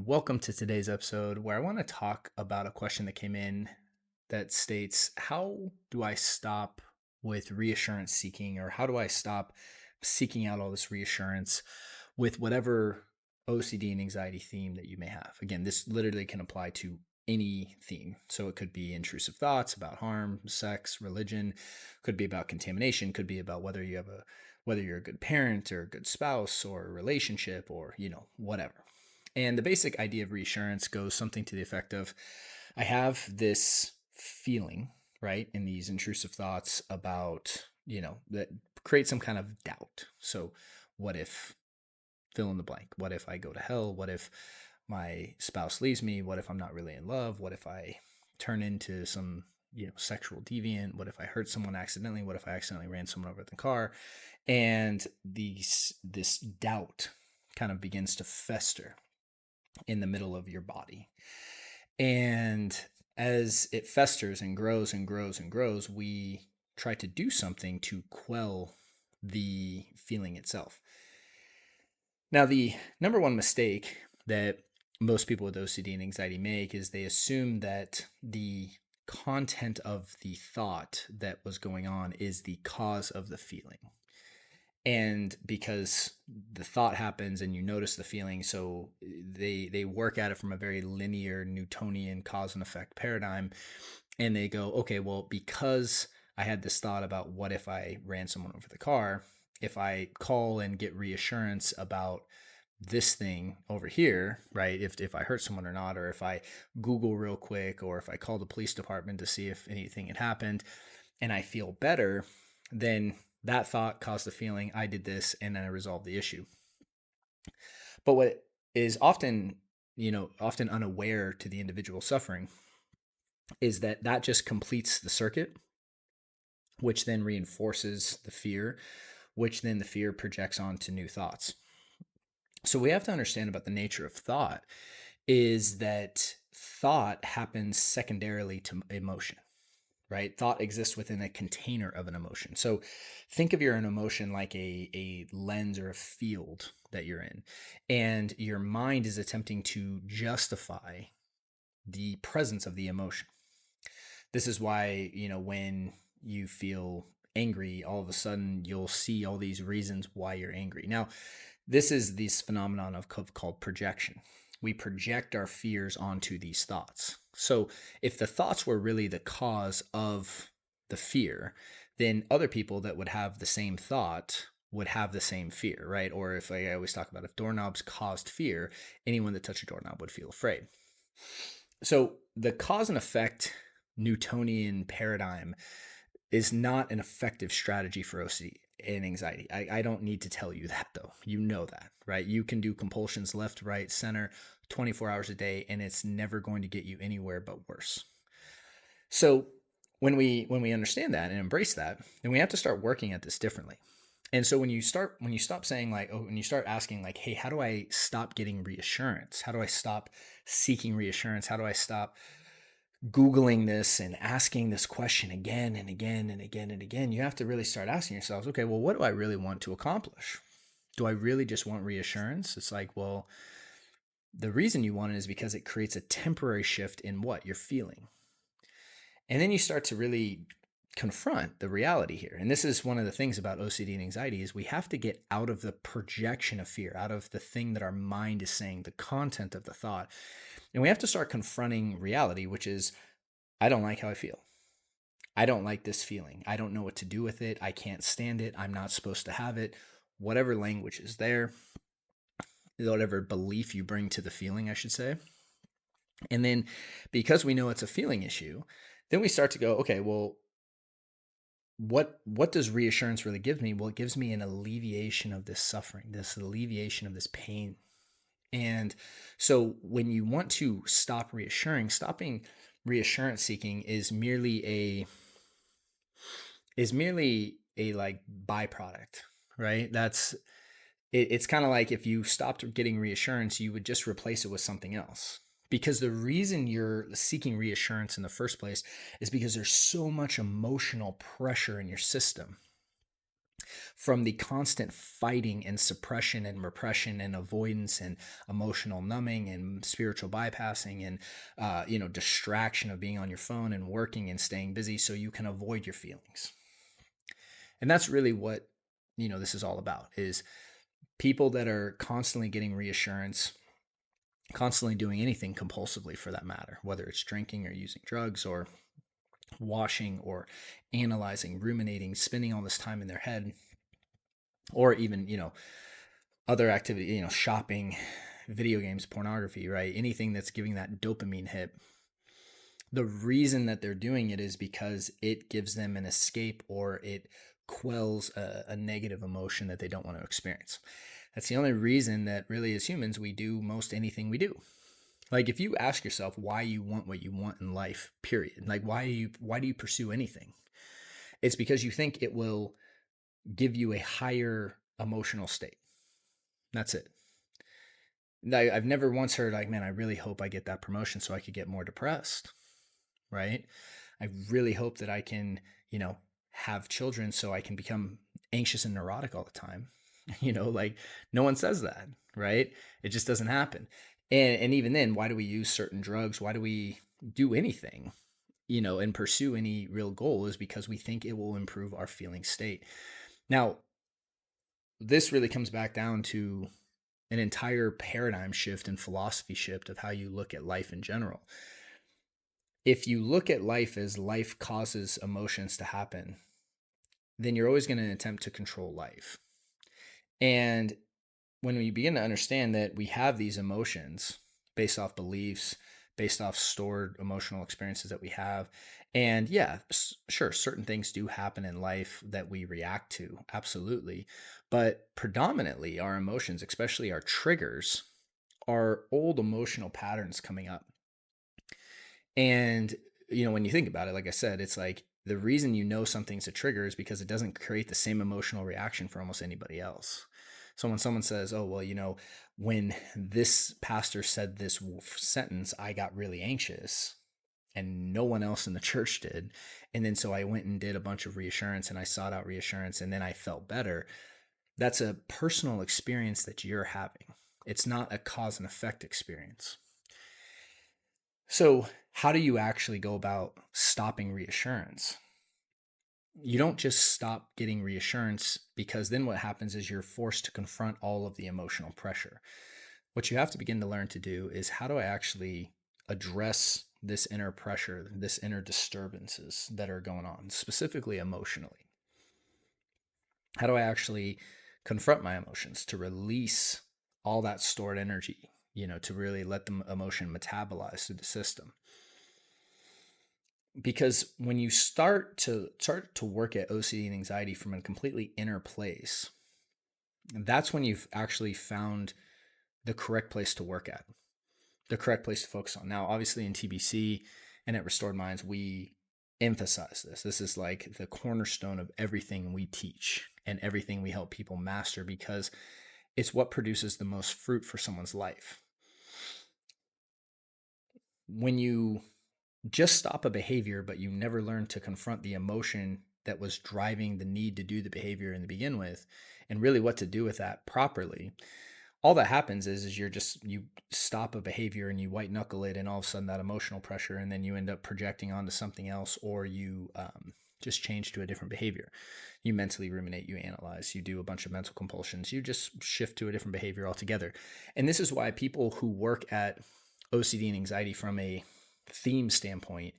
welcome to today's episode where I want to talk about a question that came in that states, how do I stop with reassurance seeking, or how do I stop seeking out all this reassurance with whatever OCD and anxiety theme that you may have? Again, this literally can apply to any theme. So it could be intrusive thoughts about harm, sex, religion, could be about contamination, could be about whether you're a good parent or a good spouse or a relationship or, whatever. And the basic idea of reassurance goes something to the effect of, I have this feeling, right, in these intrusive thoughts about, that create some kind of doubt. So what if fill in the blank? What if I go to hell? What if my spouse leaves me? What if I'm not really in love? What if I turn into some, sexual deviant? What if I hurt someone accidentally? What if I accidentally ran someone over with the car? And this doubt kind of begins to fester in the middle of your body. And as it festers and grows and grows and grows, we try to do something to quell the feeling itself. Now, the number one mistake that most people with OCD and anxiety make is they assume that the content of the thought that was going on is the cause of the feeling. And because the thought happens and you notice the feeling, so they work at it from a very linear Newtonian cause and effect paradigm. And they go, okay, well, because I had this thought about what if I ran someone over the car, if I call and get reassurance about this thing over here, right? If I hurt someone or not, or if I Google real quick, or if I call the police department to see if anything had happened and I feel better, then that thought caused the feeling, I did this, and then I resolved the issue. But what is often unaware to the individual suffering is that just completes the circuit, which then reinforces the fear, which then the fear projects onto new thoughts. So we have to understand about the nature of thought is that thought happens secondarily to emotion, right? Thought exists within a container of an emotion. So think of an emotion like a lens or a field that you're in, and your mind is attempting to justify the presence of the emotion. This is why, when you feel angry, all of a sudden you'll see all these reasons why you're angry. Now, this is this phenomenon called projection. We project our fears onto these thoughts. So if the thoughts were really the cause of the fear, then other people that would have the same thought would have the same fear, right? Or if I always talk about, if doorknobs caused fear, anyone that touched a doorknob would feel afraid. So the cause and effect Newtonian paradigm is not an effective strategy for OCD and anxiety. I don't need to tell you that, though. You know that, right? You can do compulsions left, right, center, 24 hours a day, and it's never going to get you anywhere but worse. So when we understand that and embrace that, then we have to start working at this differently. And so when you stop saying when you start asking hey, how do I stop getting reassurance? How do I stop seeking reassurance? How do I stop Googling this and asking this question again and again and again and again? You have to really start asking yourselves, okay, well, what do I really want to accomplish? Do I really just want reassurance? It's well, the reason you want it is because it creates a temporary shift in what you're feeling. And then you start to really confront the reality here. And this is one of the things about OCD and anxiety is we have to get out of the projection of fear, out of the thing that our mind is saying, the content of the thought. And we have to start confronting reality, which is, I don't like how I feel. I don't like this feeling. I don't know what to do with it. I can't stand it. I'm not supposed to have it. Whatever language is there, whatever belief you bring to the feeling, I should say. And then because we know it's a feeling issue, then we start to go, okay, well, what does reassurance really give me? Well, it gives me an alleviation of this suffering, this alleviation of this pain. And so when you want to stop stopping reassurance seeking is merely a byproduct, right? It's kind of like if you stopped getting reassurance, you would just replace it with something else. Because the reason you're seeking reassurance in the first place is because there's so much emotional pressure in your system. from the constant fighting and suppression and repression and avoidance and emotional numbing and spiritual bypassing and distraction of being on your phone and working and staying busy so you can avoid your feelings. And that's really what this is all about, is people that are constantly getting reassurance, constantly doing anything compulsively for that matter, whether it's drinking or using drugs or washing or analyzing, ruminating, spending all this time in their head, or even, other activity, shopping, video games, pornography, right? Anything that's giving that dopamine hit. The reason that they're doing it is because it gives them an escape, or it quells a negative emotion that they don't want to experience. That's the only reason that really as humans we do most anything we do. Like if you ask yourself why you want what you want in life, period, like why do you pursue anything? It's because you think it will give you a higher emotional state. That's it. I've never once heard like, man, I really hope I get that promotion so I could get more depressed, right? I really hope that I can, have children so I can become anxious and neurotic all the time. Like no one says that, right? It just doesn't happen. And even then, why do we use certain drugs? Why do we do anything, and pursue any real goal? Is because we think it will improve our feeling state. Now, this really comes back down to an entire paradigm shift and philosophy shift of how you look at life in general. If you look at life as life causes emotions to happen, then you're always going to attempt to control life. And when we begin to understand that we have these emotions based off beliefs, based off stored emotional experiences that we have, and yeah, sure, certain things do happen in life that we react to, absolutely. But predominantly our emotions, especially our triggers, are old emotional patterns coming up. And, when you think about it, like I said, it's like the reason something's a trigger is because it doesn't create the same emotional reaction for almost anybody else. So when someone says, oh, well, when this pastor said this sentence, I got really anxious and no one else in the church did. And then so I went and did a bunch of reassurance and I sought out reassurance and then I felt better. That's a personal experience that you're having. It's not a cause and effect experience. So how do you actually go about stopping reassurance? You don't just stop getting reassurance, because then what happens is you're forced to confront all of the emotional pressure. What you have to begin to learn to do is, how do I actually address this inner pressure, this inner disturbances that are going on, specifically emotionally? How do I actually confront my emotions to release all that stored energy, to really let the emotion metabolize through the system? Because when you start to work at OCD and anxiety from a completely inner place, that's when you've actually found the correct place to work at, the correct place to focus on. Now, obviously in TBC and at Restored Minds, we emphasize this. This is like the cornerstone of everything we teach and everything we help people master, because it's what produces the most fruit for someone's life. When you just stop a behavior, but you never learn to confront the emotion that was driving the need to do the behavior in the begin with, and really what to do with that properly, all that happens is you stop a behavior and you white knuckle it, and all of a sudden that emotional pressure, and then you end up projecting onto something else, or you just change to a different behavior. You mentally ruminate, you analyze, you do a bunch of mental compulsions, you just shift to a different behavior altogether. And this is why people who work at OCD and anxiety from a theme standpoint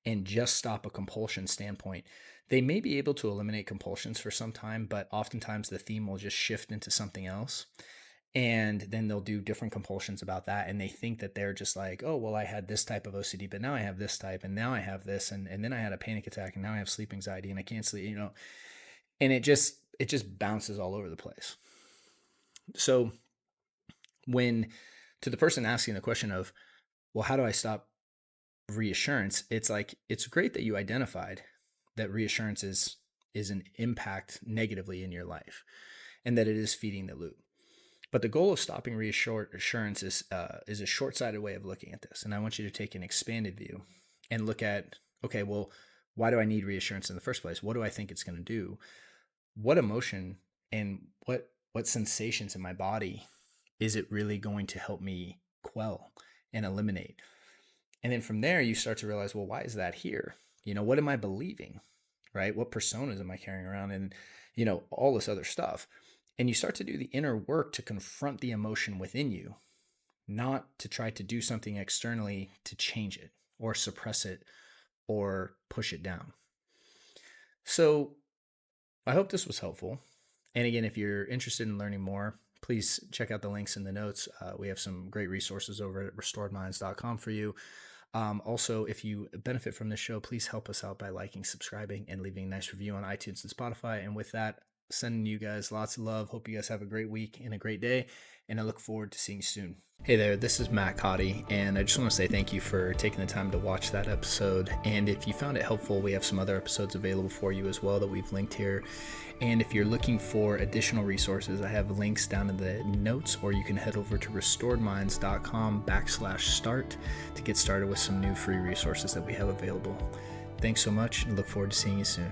and just stop a compulsion standpoint, they may be able to eliminate compulsions for some time, but oftentimes the theme will just shift into something else. And then they'll do different compulsions about that. And they think that they're just like, oh, well, I had this type of OCD, but now I have this type, and now I have this. And then I had a panic attack, and now I have sleep anxiety, and I can't sleep, and it just bounces all over the place. So to the person asking the question of, well, how do I stop reassurance? It's like, it's great that you identified that reassurance is an impact negatively in your life, and that it is feeding the loop. But the goal of stopping reassurance is a short-sighted way of looking at this. And I want you to take an expanded view and look at, okay, well, why do I need reassurance in the first place? What do I think it's going to do? what emotion and what sensations in my body is it really going to help me quell and eliminate? And then from there, you start to realize, well, why is that here? What am I believing, right? What personas am I carrying around? And, all this other stuff. And you start to do the inner work to confront the emotion within you, not to try to do something externally to change it or suppress it or push it down. So I hope this was helpful. And again, if you're interested in learning more, please check out the links in the notes. We have some great resources over at restoredminds.com for you. Also, if you benefit from this show, please help us out by liking, subscribing, and leaving a nice review on iTunes and Spotify. And with that, sending you guys lots of love. Hope you guys have a great week and a great day. And I look forward to seeing you soon. Hey there, this is Matt Codde, and I just want to say thank you for taking the time to watch that episode. And if you found it helpful, we have some other episodes available for you as well that we've linked here. And if you're looking for additional resources, I have links down in the notes, or you can head over to restoredminds.com/start to get started with some new free resources that we have available. Thanks so much, and look forward to seeing you soon.